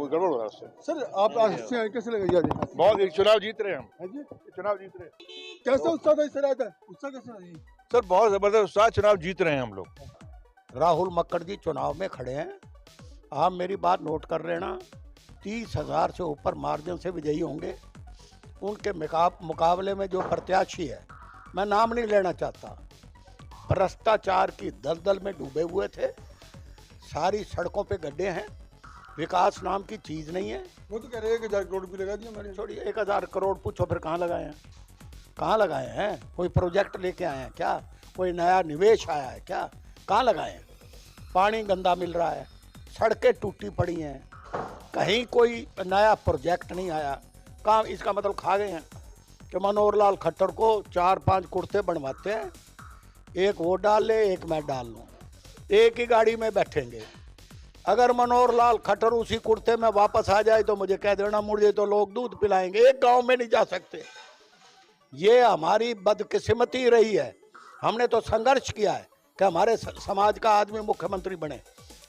गड़बड़ हो रहा है उससे। सर आप हिस्से हैं, कैसे लगे यार? बहुत एक चुनाव जीत रहे हम, है जी, चुनाव जीत रहे। कैसा उत्साह था इस रात? उत्साह कैसा था जी? सर बहुत जबरदस्त उत्साह, चुनाव जीत रहे हैं हम लोग। राहुल मक्कड़ जी चुनाव में खड़े हैं। आप मेरी बात नोट कर लेना, 30,000 से ऊपर मार्जिन से विजयी होंगे। उनके मुकाबले में जो प्रत्याशी है, मैं नाम नहीं लेना चाहता, भ्रष्टाचार की दलदल में डूबे हुए थे। सारी सड़कों पे गड्ढे हैं, विकास नाम की चीज़ नहीं है। वो तो कह रहे हैं कि 1,000 करोड़ भी लगा दिया मैंने। छोड़िए 1,000 करोड़, पूछो फिर कहाँ लगाए हैं, कहाँ लगाए हैं? कोई प्रोजेक्ट लेके आए हैं क्या? कोई नया निवेश आया है क्या? कहाँ लगाए हैं? पानी गंदा मिल रहा है, सड़कें टूटी पड़ी हैं, कहीं कोई नया प्रोजेक्ट नहीं आया। कहाँ? इसका मतलब खा गए हैं कि मनोहर लाल खट्टर को 4-5 कुर्ते बनवाते हैं, एक वो डाल ले, एक मैं डाल लूँ, एक ही गाड़ी में बैठेंगे। अगर मनोहर लाल खट्टर उसी कुर्ते में वापस आ जाए तो मुझे कह देना, मुझे तो लोग दूध पिलाएंगे, एक गांव में नहीं जा सकते। ये हमारी बदकिस्मती रही है। हमने तो संघर्ष किया है कि हमारे समाज का आदमी मुख्यमंत्री बने,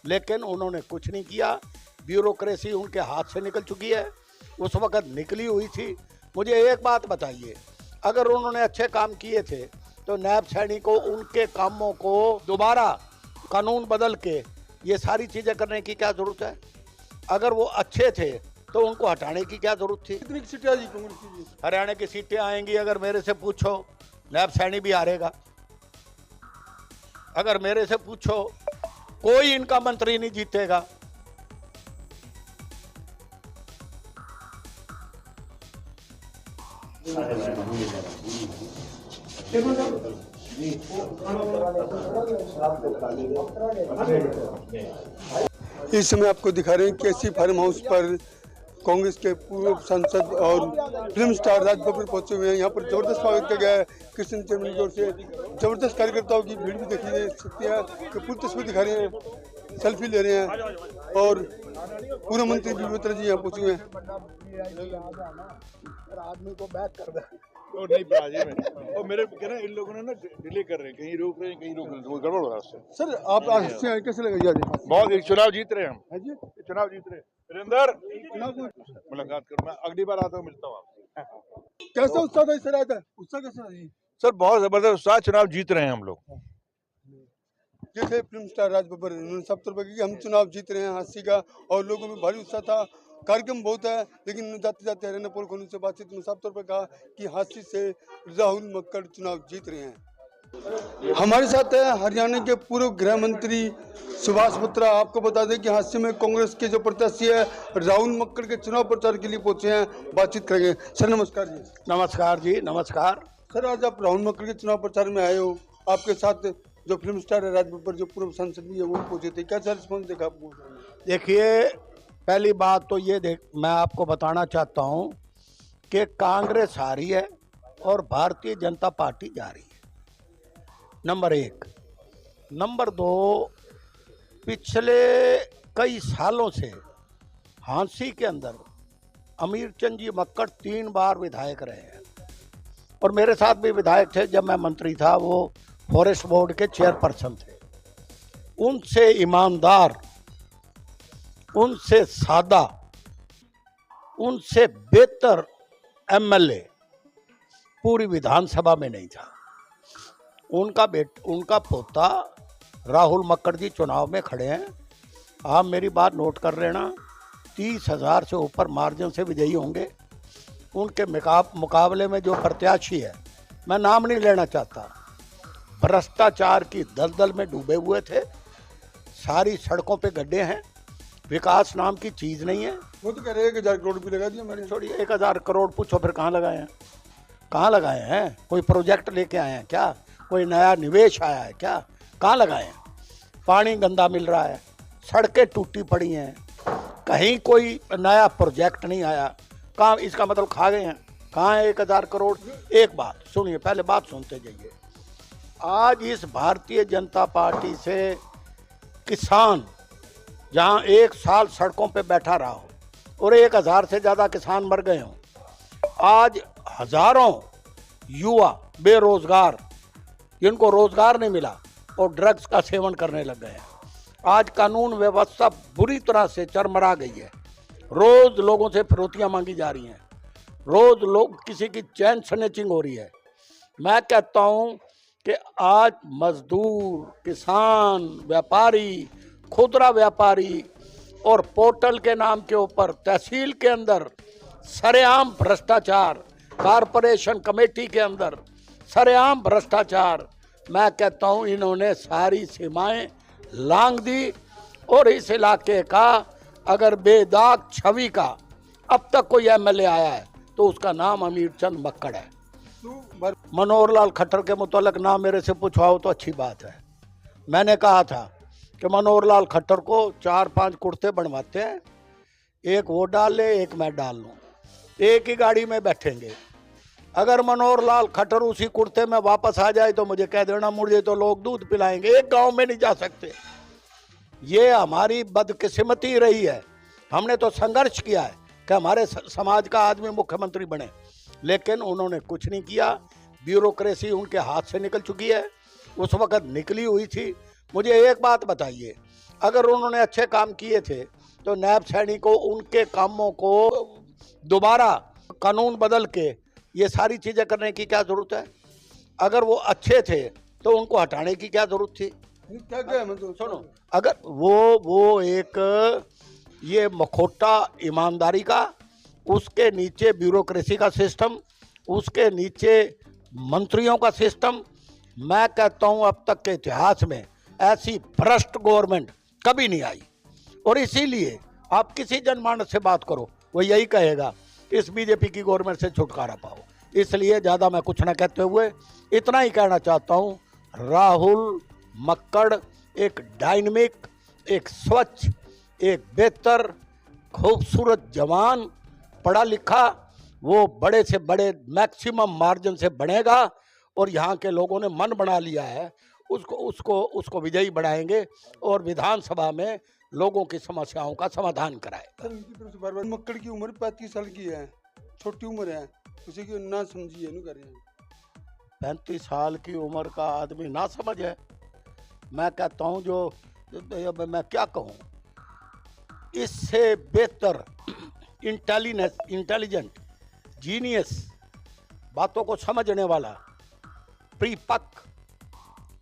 लेकिन उन्होंने कुछ नहीं किया। ब्यूरोक्रेसी उनके हाथ से निकल चुकी है, उस वक़्त निकली हुई थी। मुझे एक बात बताइए, अगर उन्होंने अच्छे काम किए थे तो नैब सैनी को उनके कामों को दोबारा कानून बदल के ये सारी चीज़ें करने की क्या ज़रूरत है? अगर वो अच्छे थे तो उनको हटाने की क्या ज़रूरत थी? कितनी सीटें आई कांग्रेस की? हरियाणा की सीटें आएंगी, अगर मेरे से पूछो नैब सैनी भी हारेगा। अगर मेरे से पूछो कोई इनका मंत्री नहीं जीतेगा। इस समय आपको दिखा रहे हैं केसी फार्म हाउस पर कांग्रेस के पूर्व सांसद और फिल्म स्टार राज बब्बर पहुंचे हुए हैं। यहाँ पर जबरदस्त स्वागत किया गया है कृष्ण चैनल की ओर से। जबरदस्त कार्यकर्ताओं की भीड़ भी देखी जा सकती है कि पूरी तस्वीर दिखा रहे हैं, सेल्फी ले रहे हैं और पूर्व मंत्री विवेक जी यहाँ पहुंचे हुए हैं। आदमी को बैक कर दे और नहीं बाजी में, और मेरे कहना इन लोगों ने ना डिले कर रहे हैं, कहीं रोक रहे हैं, कहीं रोक रहे हैं, गड़बड़ हो रहा है उससे। सर आप हिस्से हैं, कैसे लगे यार? बहुत एक चुनाव जीत रहे हम, है जी, चुनाव जीत रहे। वीरेंद्र चुनाव को मुलाकात करूँ, मैं अगली बार आता हूँ, मिलता हूँ आपसे। कैसा उत्साह था इस रात? उत्साह कैसा था जी? सर बहुत जबरदस्त उत्साह, चुनाव जीत रहे हैं हम लोग। जैसे फिल्म स्टार राज बब्बर उन्होंने सब तरफ कि हम चुनाव जीत रहे हैं, हास्य का, और लोगों में भारी उत्साह था। कार्यक्रम बहुत है, लेकिन जाते जाते हरियाणा पोल खोलने से बातचीत में साफ तौर पर कहा कि हास्य से राहुल मक्कड़ चुनाव जीत रहे हैं। हमारे साथ है हरियाणा के पूर्व गृह मंत्री सुभाष बत्रा। आपको बता दें कि हास्य में कांग्रेस के जो प्रत्याशी है राहुल मक्कड़ के चुनाव प्रचार के लिए पहुंचे हैं, बातचीत करेंगे। सर नमस्कार जी। नमस्कार जी, नमस्कार। सर आज आप राहुल मक्कड़ के चुनाव प्रचार में आए हो, आपके साथ जो फिल्म स्टार है राज बब्बर, जो पूर्व सांसद भी है, वो पहुंचे थे, क्या रिस्पॉन्स देखा आपको? देखिए, पहली बात तो ये मैं आपको बताना चाहता हूँ कि कांग्रेस हारी है और भारतीय जनता पार्टी जा रही है, नंबर 1। नंबर 2, पिछले कई सालों से हांसी के अंदर अमीरचंद जी मक्कड़ 3 बार विधायक रहे हैं और मेरे साथ भी विधायक थे। जब मैं मंत्री था वो फॉरेस्ट बोर्ड के चेयरपर्सन थे। उनसे ईमानदार, उनसे सादा, उनसे बेहतर एमएलए पूरी विधानसभा में नहीं था। उनका पोता राहुल मक्कड़ जी चुनाव में खड़े हैं। आप मेरी बात नोट कर लेना, 30,000 से ऊपर मार्जिन से विजयी होंगे। उनके मुकाबले में जो प्रत्याशी है, मैं नाम नहीं लेना चाहता, भ्रष्टाचार की दलदल में डूबे हुए थे। सारी सड़कों पे गड्ढे हैं, विकास नाम की चीज़ नहीं है। वो तो कह रहे हैं कि 1,000 करोड़ भी लगा दिया मैंने। छोड़िए 1,000 करोड़, पूछो फिर कहाँ लगाए हैं, कहाँ लगाए हैं? कोई प्रोजेक्ट लेके आए हैं क्या? कोई नया निवेश आया है क्या? कहाँ लगाए हैं? पानी गंदा मिल रहा है, सड़कें टूटी पड़ी हैं, कहीं कोई नया प्रोजेक्ट नहीं आया। कहाँ? इसका मतलब खा गए हैं। कहाँ है 1,000 करोड़? एक बात सुनिए, पहले बात सुनते जाइए। आज इस भारतीय जनता पार्टी से किसान जहां 1 साल सड़कों पे बैठा रहा हो और 1,000 से ज़्यादा किसान मर गए हों, आज हजारों युवा बेरोजगार, जिनको रोजगार नहीं मिला और ड्रग्स का सेवन करने लग गए हैं। आज कानून व्यवस्था बुरी तरह से चरमरा गई है। रोज लोगों से फिरौतियां मांगी जा रही हैं, रोज लोग किसी की चैन स्नैचिंग हो रही है। मैं कहता हूं कि आज मजदूर, किसान, व्यापारी, खुदरा व्यापारी और पोर्टल के नाम के ऊपर तहसील के अंदर सरेआम भ्रष्टाचार, कारपोरेशन कमेटी के अंदर सरेआम भ्रष्टाचार, मैं कहता हूं इन्होंने सारी सीमाएं लांघ दी। और इस इलाके का अगर बेदाग छवि का अब तक कोई एमएलए आया है तो उसका नाम अमीर चंद मक्कड़ है। मनोहर लाल खट्टर के मुतालिक ना मेरे से पूछवाओ तो अच्छी बात है। मैंने कहा था कि मनोहर लाल खट्टर को 4-5 कुर्ते बनवाते हैं, एक वो डाल ले, एक मैं डाल लूँ, एक ही गाड़ी में बैठेंगे। अगर मनोहर लाल खट्टर उसी कुर्ते में वापस आ जाए तो मुझे कह देना, मुझे तो लोग दूध पिलाएंगे, एक गांव में नहीं जा सकते। ये हमारी बदकिस्मती रही है। हमने तो संघर्ष किया है कि हमारे समाज का आदमी मुख्यमंत्री बने, लेकिन उन्होंने कुछ नहीं किया। ब्यूरोक्रेसी उनके हाथ से निकल चुकी है, उस वक्त निकली हुई थी। मुझे एक बात बताइए, अगर उन्होंने अच्छे काम किए थे तो नायब सैनी को उनके कामों को दोबारा कानून बदल के ये सारी चीज़ें करने की क्या ज़रूरत है? अगर वो अच्छे थे तो उनको हटाने की क्या ज़रूरत थी? सुनो, अगर वो एक ये मखोटा ईमानदारी का, उसके नीचे ब्यूरोक्रेसी का सिस्टम, उसके नीचे मंत्रियों का सिस्टम, मैं कहता हूं अब तक के इतिहास में ऐसी भ्रष्ट गवर्नमेंट कभी नहीं आई। और इसीलिए आप किसी जनमानस से बात करो, वो यही कहेगा इस बीजेपी की गवर्नमेंट से छुटकारा पाओ। इसलिए ज़्यादा मैं कुछ ना कहते हुए इतना ही कहना चाहता हूं, राहुल मक्कड़ एक डायनेमिक, एक स्वच्छ, एक बेहतर, खूबसूरत जवान, पढ़ा लिखा, वो बड़े से बड़े मैक्सिमम मार्जिन से बनेगा। और यहाँ के लोगों ने मन बना लिया है, उसको विजयी बनाएंगे और विधानसभा में लोगों की समस्याओं का समाधान कराएगा। मक्कड़ की उम्र 35 साल की है, छोटी उम्र है, उसी की ना समझिए नहीं कर रहे हैं। 35 साल की उम्र का आदमी ना समझ है? मैं कहता हूँ जो मैं क्या कहूँ, इससे बेहतर इंटेलिजेंट, जीनियस, बातों को समझने वाला, परिपक्व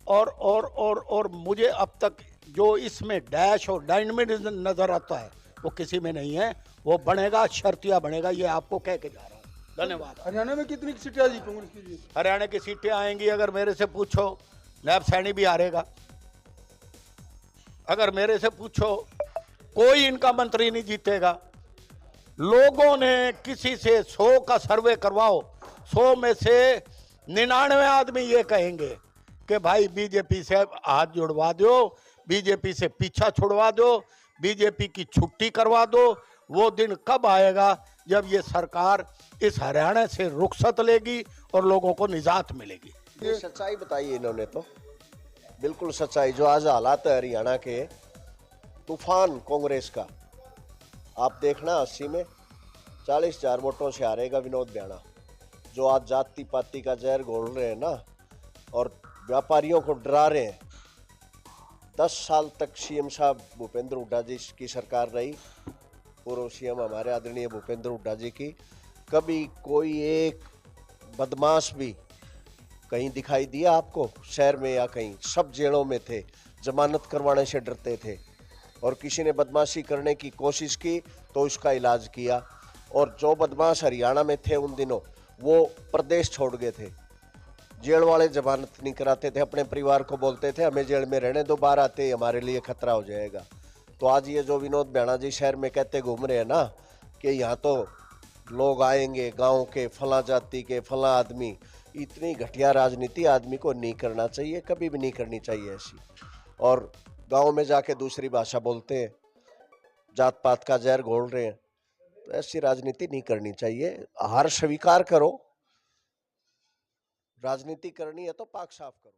और मुझे अब तक जो इसमें डैश और डायनामिज्म नजर आता है वो किसी में नहीं है। वो बनेगा, शर्तिया बनेगा, ये आपको कह के जा रहा हूँ। धन्यवाद। हरियाणा में कितनी सीटें आई कांग्रेस की जी? हरियाणा की सीटें आएंगी, अगर मेरे से पूछो नायब सैनी भी हारेगा। अगर मेरे से पूछो कोई इनका मंत्री नहीं जीतेगा। लोगों ने किसी से 100 का सर्वे करवाओ, 100 में से 99 आदमी ये कहेंगे कि भाई बीजेपी से हाथ जुड़वा दो, बीजेपी से पीछा छुड़वा दो, बीजेपी की छुट्टी करवा दो। वो दिन कब आएगा जब ये सरकार इस हरियाणा से रुखसत लेगी और लोगों को निजात मिलेगी? ये सच्चाई बताई इन्होंने, तो बिल्कुल सच्चाई। जो आज हालात है हरियाणा के, तूफान कांग्रेस का, आप देखना 80 में 40,000 वोटों से हारेगा विनोद ब्याणा। जो आज जाति पाति का जहर घोल रहे हैं ना, और व्यापारियों को डरा रहे हैं। 10 साल तक सीएम साहब भूपेंद्र हुड्डा जी की सरकार रही, पूर्व सीएम हमारे आदरणीय भूपेंद्र हुड्डा जी की। कभी कोई एक बदमाश भी कहीं दिखाई दिया आपको शहर में? या कहीं सब जेलों में थे, जमानत करवाने से डरते थे। और किसी ने बदमाशी करने की कोशिश की तो उसका इलाज किया। और जो बदमाश हरियाणा में थे उन दिनों, वो प्रदेश छोड़ गए थे। जेल वाले जमानत नहीं कराते थे, अपने परिवार को बोलते थे हमें जेल में रहने दो, बाहर आते ही हमारे लिए खतरा हो जाएगा। तो आज ये जो विनोद ब्याणा जी शहर में कहते घूम रहे हैं ना कि यहाँ तो लोग आएंगे गांव के, फला जाति के, फला आदमी, इतनी घटिया राजनीति आदमी को नहीं करना चाहिए, कभी भी नहीं करनी चाहिए ऐसी। और गांव में जाके दूसरी भाषा बोलते हैं, जात पात का जहर घोल रहे हैं, तो ऐसी राजनीति नहीं करनी चाहिए। हार स्वीकार करो, राजनीति करनी है तो पाक साफ करो।